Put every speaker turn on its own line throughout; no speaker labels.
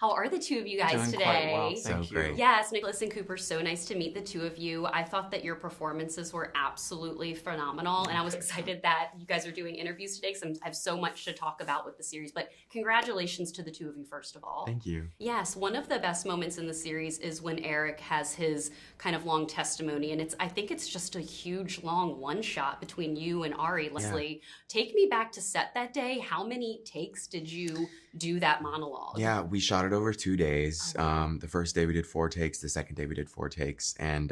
How are the two of you guys
Doing
today?
quite well,
So
thank you.
great.
Yes, Nicholas and Cooper, so nice to meet the two of you. I thought that your performances were absolutely phenomenal, and I was excited that you guys are doing interviews today because I have so much to talk about with the series. But congratulations to the two of you, first of all.
Thank you.
Yes, one of the best moments in the series is when ERIK has his kind of long testimony, and I think it's just a huge, long one-shot between you and Ari. Leslie, take me back to set that day. How many takes did you do that monologue?
Yeah, we shot it over 2 days.
Oh, wow.
The first day we did 4 takes. The second day we did 4 takes. And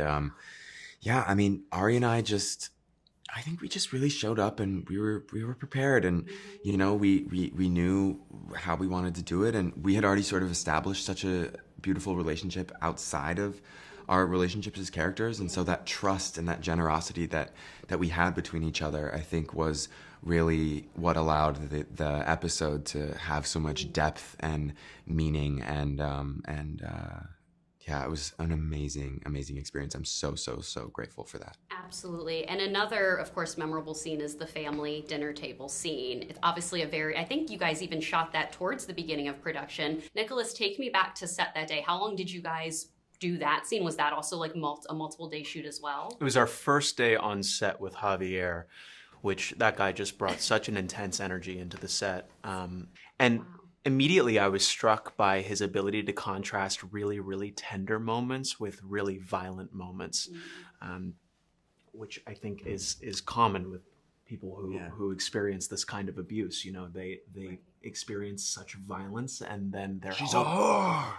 yeah, I mean, Ari and I I think we just really showed up and we were prepared. And, you know, we knew how we wanted to do it. And we had already sort of established such a beautiful relationship outside of our relationships as characters. And so that trust and that generosity that we had between each other, I think was really what allowed the episode to have so much depth and meaning. And yeah, it was an amazing experience. I'm so grateful for that.
Absolutely. And another, of course, memorable scene is the family dinner table scene. It's obviously I think you guys even shot that towards the beginning of production. Nicholas, take me back to set that day. How long did you guys do that scene? Was that also like a multiple day shoot as well?
It was our first day on set with Javier, which that guy just brought such an intense energy into the set. And immediately I was struck by his ability to contrast really, really tender moments with really violent moments, which I think is common with people who experience this kind of abuse. You know, they experience such violence and then they're
She's a whore.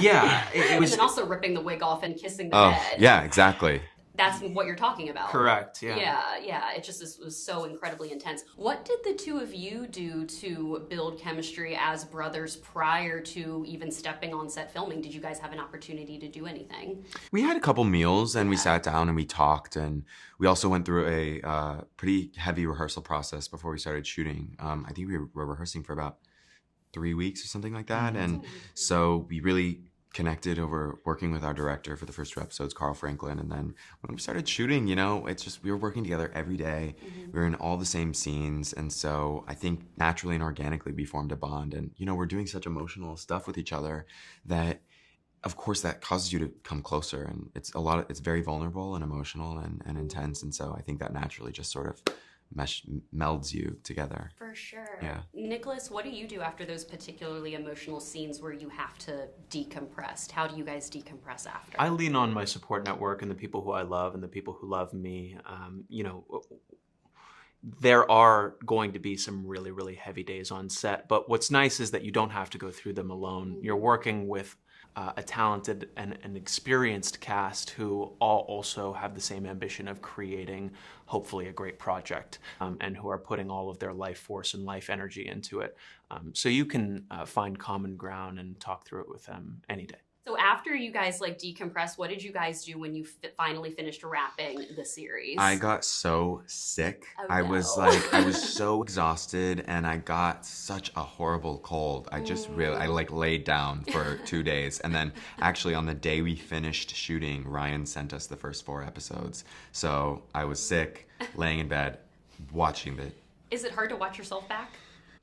Yeah.
It was
and then also ripping the wig off and kissing the
Oh,
head.
yeah, exactly.
That's what you're talking about.
correct. Yeah.
Yeah. It just was so incredibly intense. What did the two of you do to build chemistry as brothers prior to even stepping on set filming? Did you guys have an opportunity to do anything?
We had a couple meals and we sat down and we talked, and we also went through a pretty heavy rehearsal process before we started shooting. I think we were rehearsing for about 3 weeks or something like that. And so we really connected over working with our director for the first 2 episodes, Carl Franklin. And then when we started shooting, you know, it's just, we were working together every day. We were in all the same scenes. And so I think naturally and organically we formed a bond. And, you know, we're doing such emotional stuff with each other that, of course, that causes you to come closer. And it's very vulnerable and emotional and intense. And so I think that naturally just sort of melds you together.
For sure.
Yeah.
Nicholas, what do you do after those particularly emotional scenes where you have to decompress? How do you guys decompress after?
I lean on my support network and the people who I love and the people who love me. You know, there are going to be some really, really heavy days on set, but what's nice is that you don't have to go through them alone. You're working with a talented and an experienced cast who all also have the same ambition of creating, hopefully, a great project, and who are putting all of their life force and life energy into it. So you can find common ground and talk through it with them any day.
So after you guys like decompress, what did you guys do when you finally finished wrapping the series?
I got so sick.
Oh,
I
no.
was so exhausted, and I got such a horrible cold. I laid down for 2 days. And then actually on the day we finished shooting, Ryan sent us the first 4 episodes. So I was sick, laying in bed, watching it.
Is it hard to watch yourself back?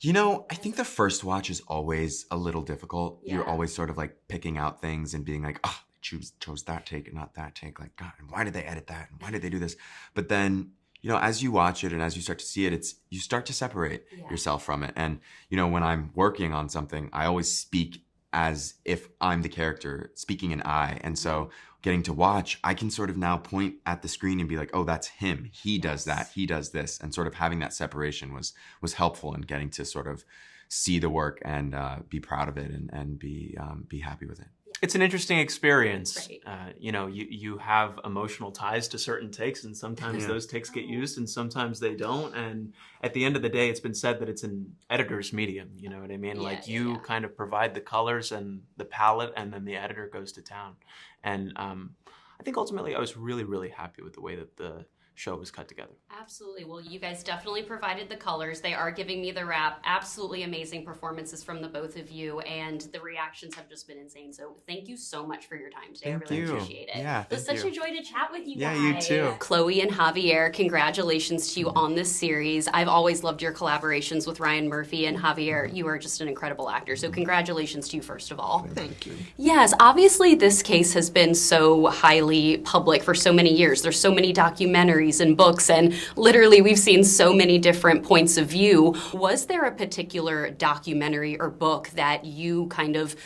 You know, I think the first watch is always a little difficult.
Yeah.
You're always sort of like picking out things and being like, oh, they chose that take and not that take. Like, God, and why did they edit that? And why did they do this? But then, you know, as you watch it and as you start to see it, you start to separate yourself from it. And, you know, when I'm working on something, I always speak as if I'm the character speaking in I. And so getting to watch, I can sort of now point at the screen and be like, oh, that's him. He does that. He does this. And sort of having that separation was helpful in getting to sort of see the work and be proud of it and be happy with it.
It's an interesting experience.
Right.
You know, you have emotional ties to certain takes, and sometimes those takes get used and sometimes they don't. And at the end of the day, it's been said that it's an editor's medium. You know what I mean? You kind of provide the colors and the palette, and then the editor goes to town. And I think ultimately I was really, really happy with the way that the show was cut together.
Absolutely. Well, you guys definitely provided the colors. They are giving me the rap. Absolutely amazing performances from the both of you, and the reactions have just been insane. So thank you so much for your time today.
Thank
I really
you.
appreciate it.
Yeah,
It was
thank
such
you.
a joy to chat with you
Yeah,
guys.
you too.
Chloe and Javier, congratulations to you on this series. I've always loved your collaborations with Ryan Murphy and Javier. You are just an incredible actor. So congratulations to you, first of all.
Thank you.
Yes, obviously this case has been so highly public for so many years. There's so many documentaries and books, and literally we've seen so many different points of view. Was there a particular documentary or book that you kind of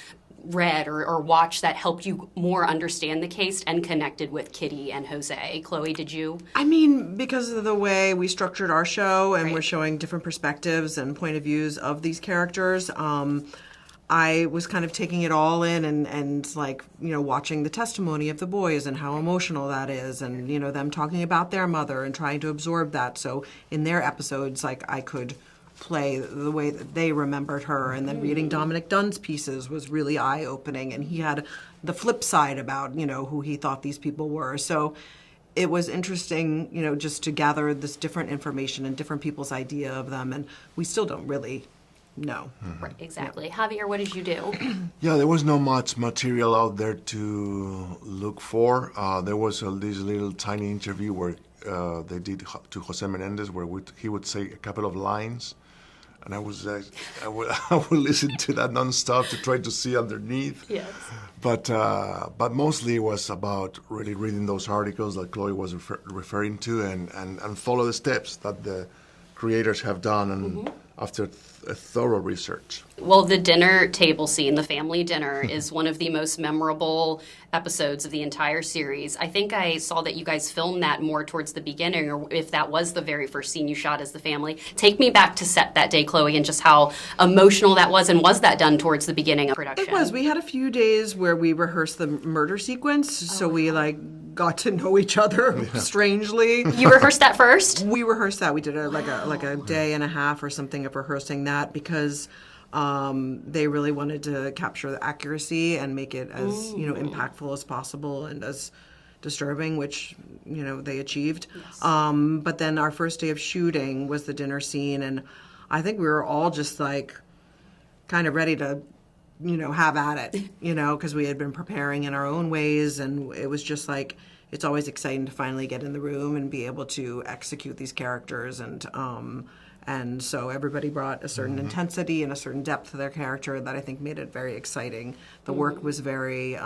read or watched that helped you more understand the case and connected with Kitty and Jose? Chloe, did you?
I mean, because of the way we structured our show and
Right.
we're showing different perspectives and point of views of these characters, I was kind of taking it all in and like, you know, watching the testimony of the boys and how emotional that is, and, you know, them talking about their mother and trying to absorb that. So in their episodes, like, I could play the way that they remembered her. And then reading Dominic Dunn's pieces was really eye-opening, and he had the flip side about, you know, who he thought these people were. So it was interesting, you know, just to gather this different information and different people's idea of them, and we still don't really know.
Right, exactly. Javier, what did you do?
Yeah, there was not much material out there to look for. There was this little tiny interview where they did to Jose Menendez, where he would say a couple of lines, and I would listen to that nonstop to try to see underneath.
Yes.
But mostly it was about really reading those articles that Chloe was referring to, and follow the steps that the creators have done, and after a thorough research.
Well, the dinner table scene, the family dinner, is one of the most memorable episodes of the entire series. I think I saw that you guys filmed that more towards the beginning, or if that was the very first scene you shot as the family. Take me back to set that day, Chloe, and just how emotional that was, and was that done towards the beginning of production?
It was. We had a few days where we rehearsed the murder sequence, so we like got to know each other strangely.
You rehearsed that first?
We rehearsed that. We did like a day and a half or something of rehearsing that, because they really wanted to capture the accuracy and make it as, you know, impactful as possible and as disturbing, which, you know, they achieved.
Yes.
But then our first day of shooting was the dinner scene, and I think we were all just like kind of ready to, you know, have at it, you know, because we had been preparing in our own ways, and it was just like, it's always exciting to finally get in the room and be able to execute these characters, and so everybody brought a certain intensity and a certain depth to their character that I think made it very exciting. The work was very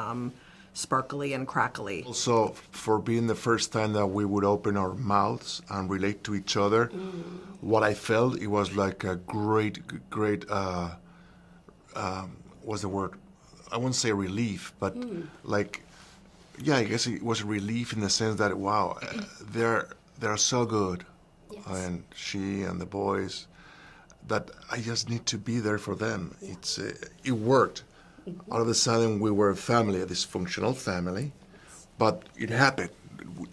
sparkly and crackly.
Also, for being the first time that we would open our mouths and relate to each other, what I felt, it was like a great, what's the word? I wouldn't say relief, but like, yeah, I guess it was a relief in the sense that, wow, they're so good.
Yes.
And she and the boys, that I just need to be there for them. It worked. All of a sudden, we were a family, a dysfunctional family, but it happened.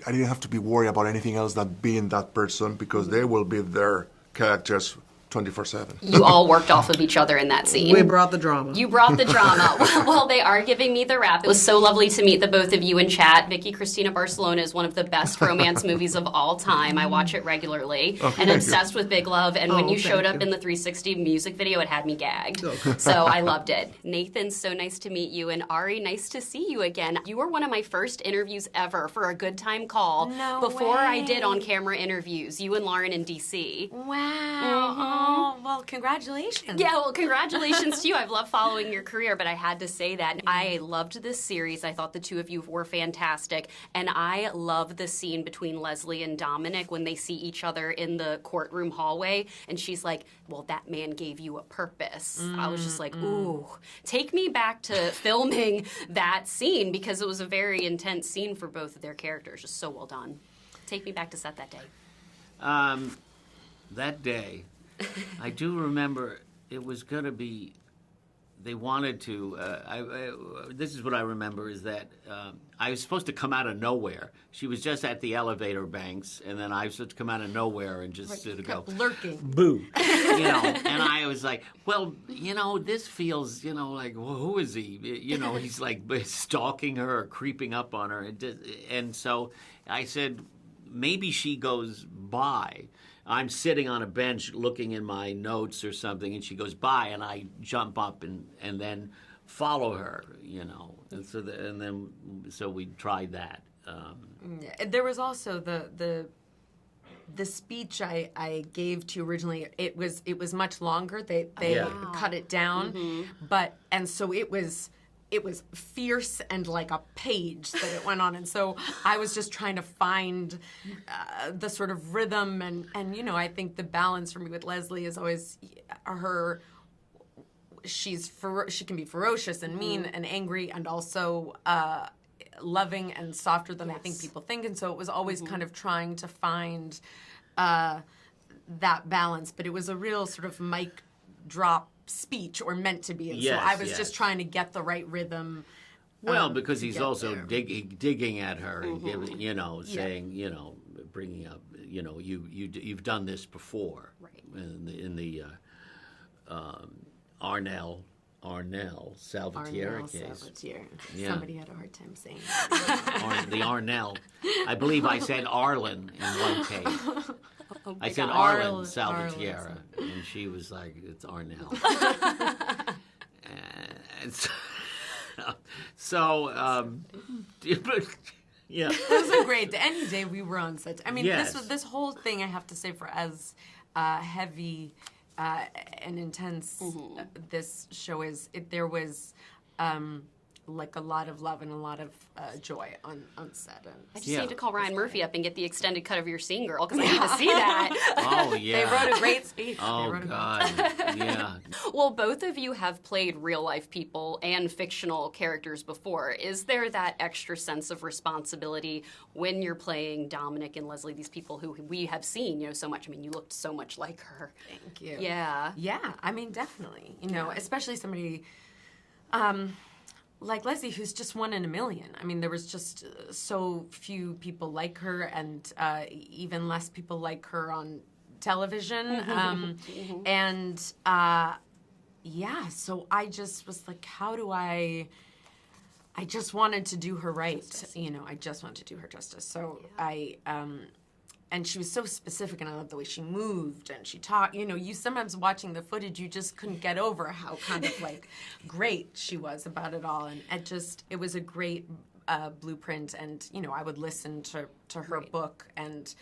I didn't have to be worried about anything else than being that person, because they will be their characters 24/7.
You all worked off of each other in that scene.
We brought the drama.
You brought the drama. Well, they are giving me the rap. It was so lovely to meet the both of you in chat. Vicky Cristina Barcelona is one of the best romance movies of all time. I watch it regularly and obsessed with Big Love. And when you showed up in the 360 music video, it had me gagged. So I loved it. Nathan, so nice to meet you. And Ari, nice to see you again. You were one of my first interviews ever for a Good Time Call.
No
before I did
way.
on-camera interviews. You and Lauren in DC.
Wow. Oh, well, congratulations.
Yeah, well, congratulations to you. I've loved following your career, but I had to say that. I loved this series. I thought the two of you were fantastic. And I love the scene between Leslie and Dominic when they see each other in the courtroom hallway. And she's like, well, that man gave you a purpose. I was just like, ooh. Take me back to filming that scene, because it was a very intense scene for both of their characters. Just so well done. Take me back to set that day.
That day, I do remember it was going to be, they wanted to, this is what I remember, is that I was supposed to come out of nowhere. She was just at the elevator banks, and then I was supposed to come out of nowhere and just sort of go,
Lurking.
boo. And I was like, well, this feels, like, well, who is he? He's like stalking her or creeping up on her. And so I said, maybe she goes by. I'm sitting on a bench looking in my notes or something, and she goes by, and I jump up and then follow her, And so we tried that.
There was also the speech I gave to you originally. It was much longer. They cut it down, and so it was fierce and like a page that it went on. And so I was just trying to find the sort of rhythm and I think the balance for me with Leslie is always her. She can be ferocious and mean and angry and also loving and softer than I think people think. And so it was always kind of trying to find that balance. But it was a real sort of mic drop speech, or meant to be. And so I was just trying to get the right rhythm.
Well, because he's also digging at her and giving, saying, bringing up, you've done this before,
right?
In the Arnell Salvatierra case.
Salvatierra.
Yeah.
Somebody had a hard time saying that.
The Arnell. I believe I said Arlen in one case. I said
God.
Arlen Salvatierra, and she was like, it's Arnell. And so yeah.
It was a great day. Any day we were on such. I mean,
Yes.
this whole thing, I have to say, for as heavy and intense this show is, there was like a lot of love and a lot of joy on set.
I just need to call Ryan Murphy up and get the extended cut of your scene, girl, because I need to see that.
Oh, yeah.
They wrote a great speech.
Oh, God. Yeah.
Well, both of you have played real-life people and fictional characters before. Is there that extra sense of responsibility when you're playing Dominic and Leslie, these people who we have seen, so much? I mean, you looked so much like her.
Thank you.
Yeah.
Yeah, I mean, definitely. Especially somebody like Leslie, who's just one in a million. I mean, there was just so few people like her, and even less people like her on television. And so I just was like, how do I just wanted to do her right. I just wanted to do her justice. So and she was so specific, and I loved the way she moved and she talked. You sometimes watching the footage, you just couldn't get over how kind of like great she was about it all. And it was a great blueprint. And, I would listen to her book and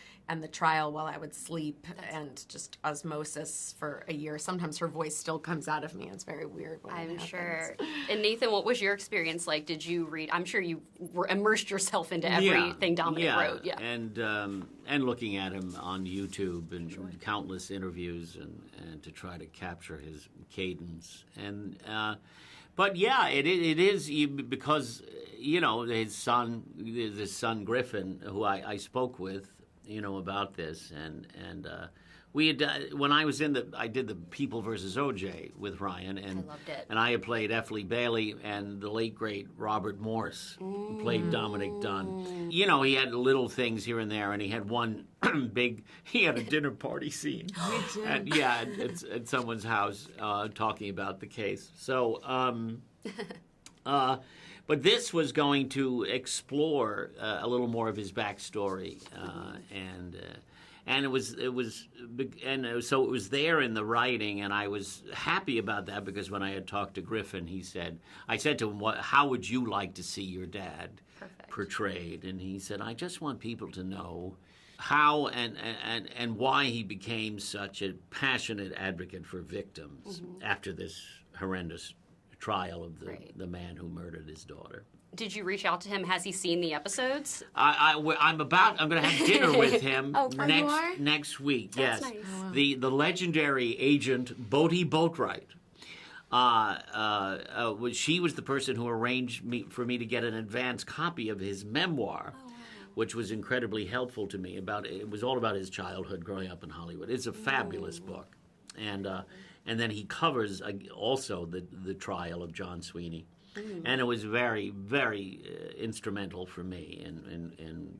the trial while I would sleep, and just osmosis for a year. Sometimes her voice still comes out of me. It's very weird when it
I'm
happens.
sure. And Nathan, what was your experience like? Did you read? I'm sure you immersed yourself into everything Dominic wrote. Yeah.
And looking at him on YouTube and countless interviews and to try to capture his cadence. And but yeah, it is because his son Griffin, who I spoke with, about this, and we had when I was I did the People versus O.J. with Ryan, and
I loved it.
And I had played F. Lee Bailey and the late great Robert Morse, who played Dominic Dunn. He had little things here and there, and he had one he had a dinner party scene. And at someone's house talking about the case. So, but this was going to explore a little more of his backstory, so it was there in the writing, and I was happy about that, because when I had talked to Griffin, I said to him, how would you like to see your dad portrayed? And he said, I just want people to know how and why he became such a passionate advocate for victims after this horrendous trial of the man who murdered his daughter.
Did you reach out to him? Has he seen the episodes?
I'm going to have dinner with him next week.
That's
yes,
nice.
Oh, wow.
The legendary agent Bodie Boatwright. She was the person who arranged for me to get an advance copy of his memoir. Which was incredibly helpful to me. It was all about his childhood growing up in Hollywood. It's a fabulous book, and then he covers also the trial of John Sweeney, and it was very, very instrumental for me in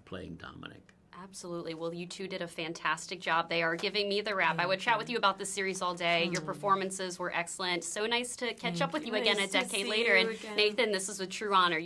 playing Dominic.
Absolutely. Well, you two did a fantastic job. They are giving me the rap. I would chat with you about this series all day. Your performances were excellent. So nice to catch up with you again a decade later. And Nathan, this is a true honor.